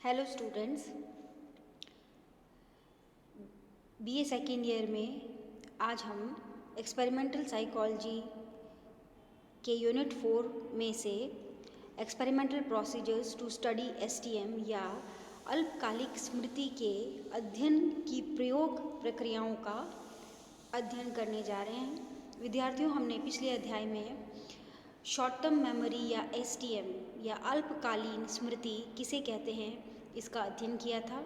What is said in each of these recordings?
Hello students, BA second year में आज हम एक्सपेरिमेंटल साइकोलॉजी के यूनिट 4 में से experimental procedures to study STM या अल्पकालिक स्मृति के अध्ययन की प्रयोग प्रक्रियाओं का अध्ययन करने जा रहे हैं। विद्यार्थियों, हमने पिछले अध्याय में शॉर्ट टर्म मेमोरी या एसटीएम या अल्पकालीन स्मृति किसे कहते हैं इसका अध्ययन किया था,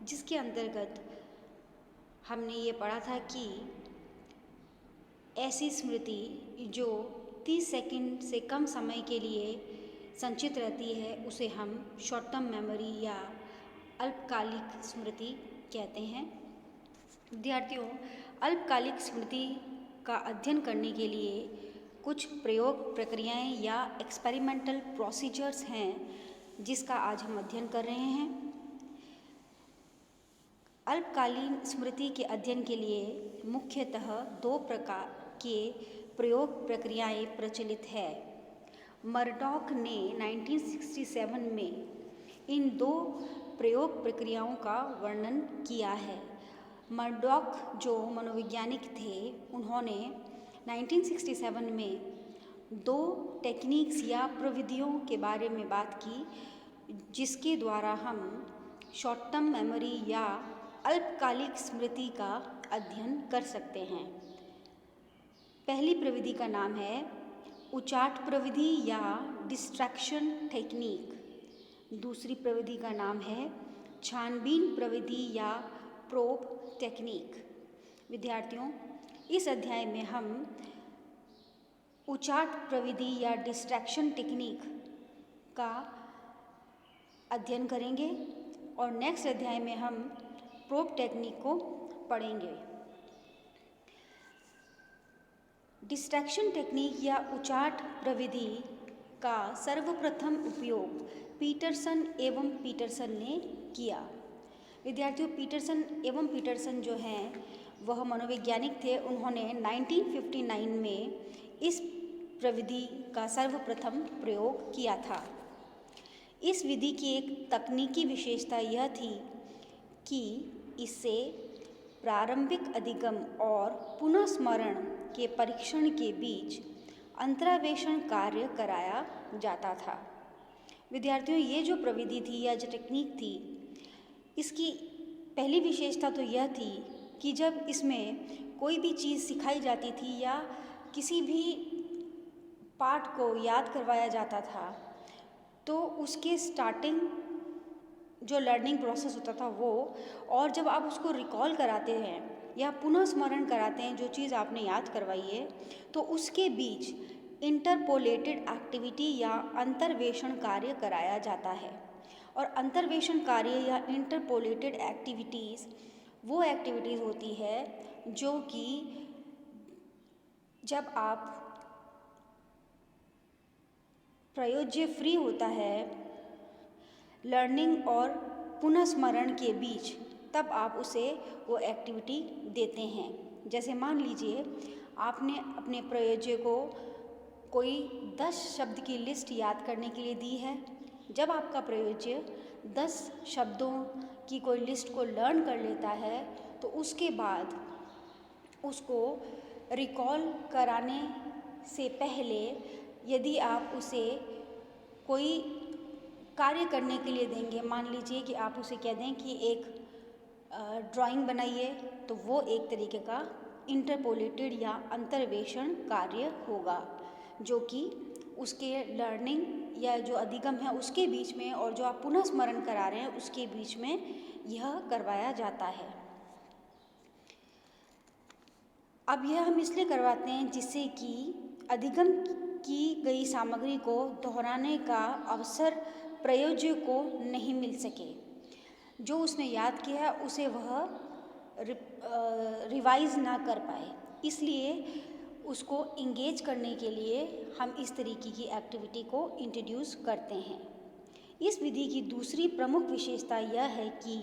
जिसके अंतर्गत हमने ये पढ़ा था कि ऐसी स्मृति जो 30 सेकंड से कम समय के लिए संचित रहती है उसे हम शॉर्ट टर्म मेमोरी या अल्पकालिक स्मृति कहते हैं। विद्यार्थियों, अल्पकालिक स्मृति का अध्ययन करने के लिए कुछ प्रयोग प्रक्रियाएं या एक्सपेरिमेंटल प्रोसीजर्स हैं जिसका आज हम अध्ययन कर रहे हैं। अल्पकालीन स्मृति के अध्ययन के लिए मुख्यतः दो प्रकार के प्रयोग प्रक्रियाएं प्रचलित है। मर्डॉक ने 1967 में इन दो प्रयोग प्रक्रियाओं का वर्णन किया है। मर्डॉक जो मनोवैज्ञानिक थे, उन्होंने 1967 में दो टेक्निक्स या प्रविधियों के बारे में बात की जिसके द्वारा हम शॉर्ट टर्म मेमोरी या अल्पकालिक स्मृति का अध्ययन कर सकते हैं। पहली प्रविधि का नाम है उचाट प्रविधि या डिस्ट्रैक्शन टेक्निक। दूसरी प्रविधि का नाम है छानबीन प्रविधि या प्रोब टेक्निक। विद्यार्थियों, इस अध्याय में हम उचाट प्रविधि या डिस्ट्रैक्शन टेक्निक का अध्ययन करेंगे और नेक्स्ट अध्याय में हम प्रोब टेक्निक को पढ़ेंगे। डिस्ट्रैक्शन टेक्निक या उचाट प्रविधि का सर्वप्रथम उपयोग पीटरसन ने किया। विद्यार्थियों, पीटरसन जो हैं वह मनोवैज्ञानिक थे। उन्होंने 1959 में इस प्रविधि का सर्वप्रथम प्रयोग किया था। इस विधि की एक तकनीकी विशेषता यह थी कि इससे प्रारंभिक अधिगम और पुनःस्मरण के परीक्षण के बीच अंतरावेशन कार्य कराया जाता था। विद्यार्थियों, ये जो प्रविधि थी या जो टेक्निक थी, इसकी पहली विशेषता तो यह थी कि जब इसमें कोई भी चीज़ सिखाई जाती थी या किसी भी पाठ को याद करवाया जाता था तो उसके स्टार्टिंग जो लर्निंग प्रोसेस होता था वो, और जब आप उसको रिकॉल कराते हैं या पुनः स्मरण कराते हैं जो चीज़ आपने याद करवाई है, तो उसके बीच इंटरपोलेटेड एक्टिविटी या अंतर्वेशन कार्य कराया जाता है। और अंतर्वेशन कार्य या इंटरपोलेटेड एक्टिविटीज़ वो एक्टिविटीज़ होती है जो कि जब आप प्रयोज्य फ्री होता है लर्निंग और पुनःस्मरण के बीच, तब आप उसे वो एक्टिविटी देते हैं। जैसे मान लीजिए आपने अपने प्रयोज्य को कोई 10 शब्द की लिस्ट याद करने के लिए दी है। जब आपका प्रयोज्य 10 शब्दों की कोई लिस्ट को लर्न कर लेता है तो उसके बाद उसको रिकॉल कराने से पहले यदि आप उसे कोई कार्य करने के लिए देंगे, मान लीजिए कि आप उसे कह दें कि एक ड्राइंग बनाइए, तो वो एक तरीके का इंटरपोलेटेड या अंतर्वेशन कार्य होगा जो कि उसके लर्निंग या जो अधिगम है उसके बीच में और जो आप पुनः स्मरण करा रहे हैं उसके बीच में यह करवाया जाता है। अब यह हम इसलिए करवाते हैं जिससे कि अधिगम की गई सामग्री को दोहराने का अवसर प्रयोज्य को नहीं मिल सके। जो उसने याद किया है उसे वह रिवाइज ना कर पाए, इसलिए उसको इंगेज करने के लिए हम इस तरीके की एक्टिविटी को इंट्रोड्यूस करते हैं। इस विधि की दूसरी प्रमुख विशेषता यह है कि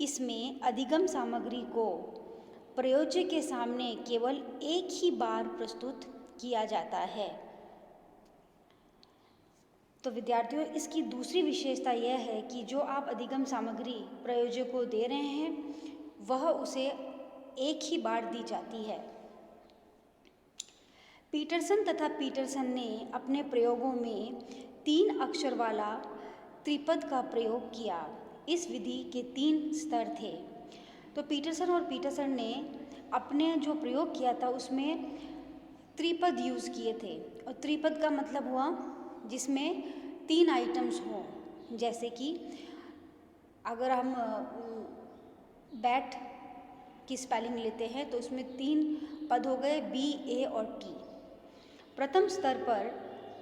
इसमें अधिगम सामग्री को प्रयोज्य के सामने केवल एक ही बार प्रस्तुत किया जाता है। तो विद्यार्थियों, इसकी दूसरी विशेषता यह है कि जो आप अधिगम सामग्री प्रयोजक को दे रहे हैं वह उसे एक ही बार दी जाती है। पीटरसन तथा पीटरसन ने अपने प्रयोगों में 3 अक्षर वाला त्रिपद का प्रयोग किया। इस विधि के 3 स्तर थे। तो पीटरसन और पीटरसन ने अपने जो प्रयोग किया था उसमें त्रिपद यूज़ किए थे। और त्रिपद का मतलब हुआ जिसमें 3 आइटम्स हों। जैसे कि अगर हम बैट की स्पेलिंग लेते हैं तो उसमें 3 पद हो गए, बी, ए और टी। प्रथम स्तर पर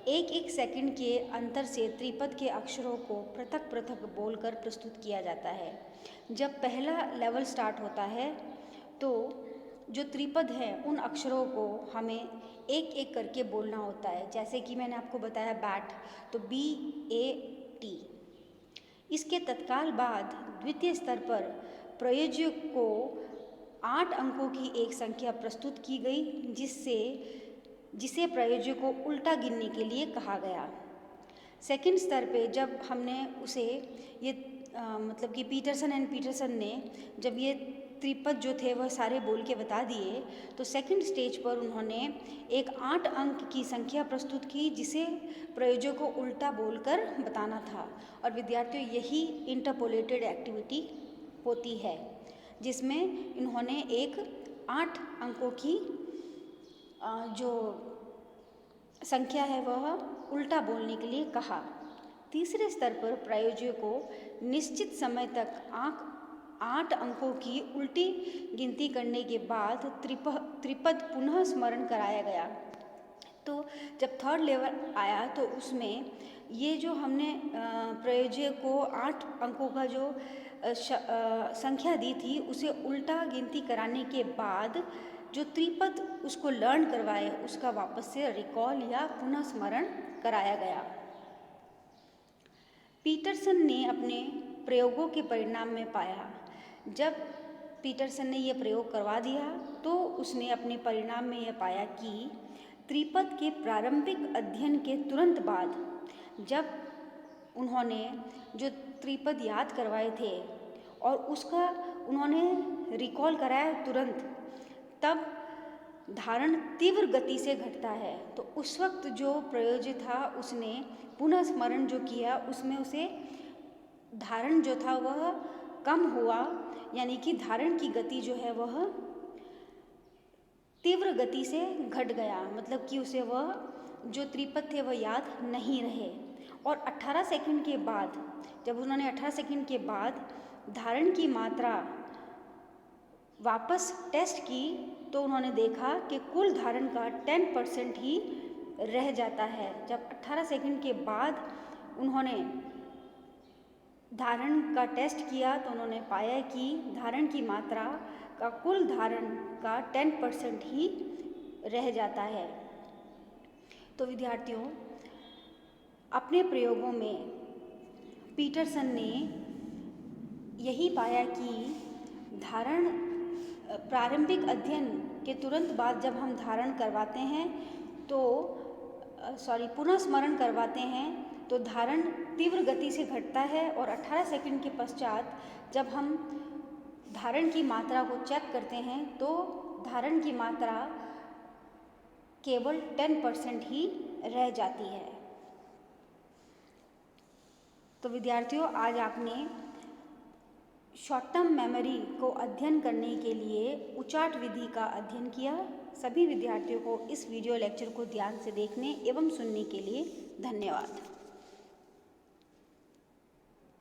1-1 सेकंड के अंतर से त्रिपद के अक्षरों को पृथक पृथक बोलकर प्रस्तुत किया जाता है। जब पहला लेवल स्टार्ट होता है तो जो त्रिपद है उन अक्षरों को हमें एक एक करके बोलना होता है। जैसे कि मैंने आपको बताया बैट, तो BAT। इसके तत्काल बाद द्वितीय स्तर पर प्रयोजक को 8 अंकों की एक संख्या प्रस्तुत की गई जिसे प्रयोजक को उल्टा गिनने के लिए कहा गया। सेकंड स्तर पे जब हमने उसे मतलब कि पीटरसन ने जब ये त्रिपद जो थे वह सारे बोल के बता दिए तो सेकंड स्टेज पर उन्होंने एक 8 अंक की संख्या प्रस्तुत की जिसे प्रयोजक को उल्टा बोलकर बताना था। और विद्यार्थियों, यही इंटरपोलेटेड एक्टिविटी होती है जिसमें इन्होंने एक 8 अंकों की जो संख्या है वह उल्टा बोलने के लिए कहा। तीसरे स्तर पर प्रयोजक को निश्चित समय तक 8 अंकों की उल्टी गिनती करने के बाद त्रिपद पुनः स्मरण कराया गया। तो जब थर्ड लेवल आया तो उसमें ये जो हमने प्रयोजक को 8 अंकों का जो संख्या दी थी उसे उल्टा गिनती कराने के बाद जो त्रिपद उसको लर्न करवाए उसका वापस से रिकॉल या पुनः स्मरण कराया गया। पीटरसन ने अपने प्रयोगों के परिणाम में पाया, जब पीटरसन ने यह प्रयोग करवा दिया तो उसने अपने परिणाम में यह पाया कि त्रिपद के प्रारंभिक अध्ययन के तुरंत बाद जब उन्होंने जो त्रिपद याद करवाए थे और उसका उन्होंने रिकॉल कराया तुरंत, तब धारण तीव्र गति से घटता है। तो उस वक्त जो प्रयोजक था उसने पुनः स्मरण जो किया उसमें उसे धारण जो था वह कम हुआ, यानी कि धारण की गति जो है वह तीव्र गति से घट गया, मतलब कि उसे वह जो त्रिपद थे वह याद नहीं रहे। और 18 सेकंड के बाद जब उन्होंने 18 सेकंड के बाद धारण की मात्रा वापस टेस्ट की तो उन्होंने देखा कि कुल धारण का 10% ही रह जाता है। जब 18 सेकंड के बाद उन्होंने धारण का टेस्ट किया तो उन्होंने पाया कि धारण की मात्रा का कुल धारण का 10% ही रह जाता है। तो विद्यार्थियों, अपने प्रयोगों में पीटरसन ने यही पाया कि धारण प्रारंभिक अध्ययन के तुरंत बाद जब हम धारण करवाते हैं तो पुनः स्मरण करवाते हैं तो धारण तीव्र गति से घटता है और 18 सेकंड के पश्चात जब हम धारण की मात्रा को चेक करते हैं तो धारण की मात्रा केवल 10% ही रह जाती है। तो विद्यार्थियों, आज आपने शॉर्ट टर्म मेमोरी को अध्ययन करने के लिए उचाट विधि का अध्ययन किया। सभी विद्यार्थियों को इस वीडियो लेक्चर को ध्यान से देखने एवं सुनने के लिए धन्यवाद।